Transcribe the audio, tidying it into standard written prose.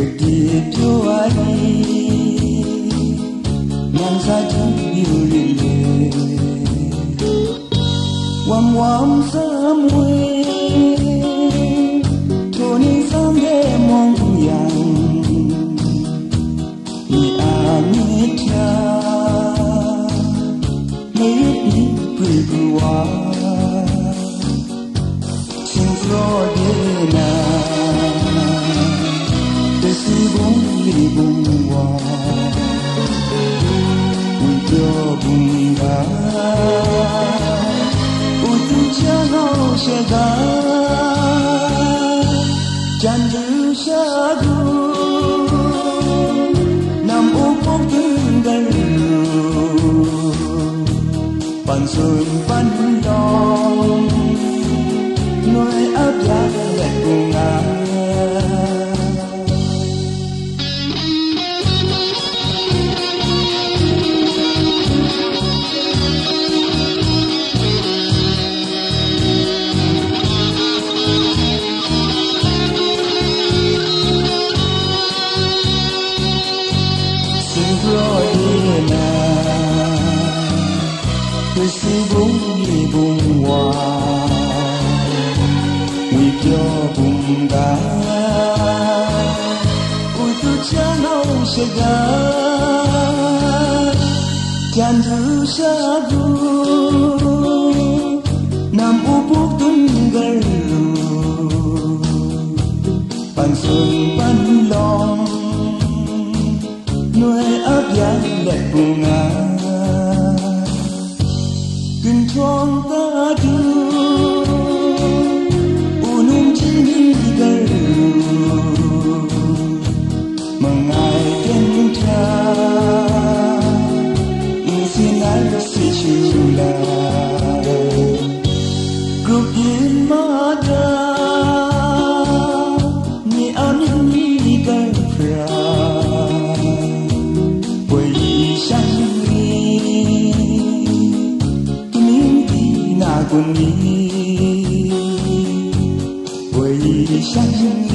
Kedi Joari Nansaju Yulile Wam Samwe Tony Samde Mongyang Ni Amitya Maybe Pugua Sinflodena Libungwa Ujo bunga Utu chano shega Janju shagu Nam upok tunggalu Pansun pandong Noi abya lek bunga Libungwa Wikyo bunga Utu chano shega Janju shagu Nam upuk tunggalu Pansun panlong Noi abya lek bunga Gentong tadu Unum jini garu Mengai genta Insinar si chula Grup mata Ni amin ni garpra Wei shang Kuni, 为相遇。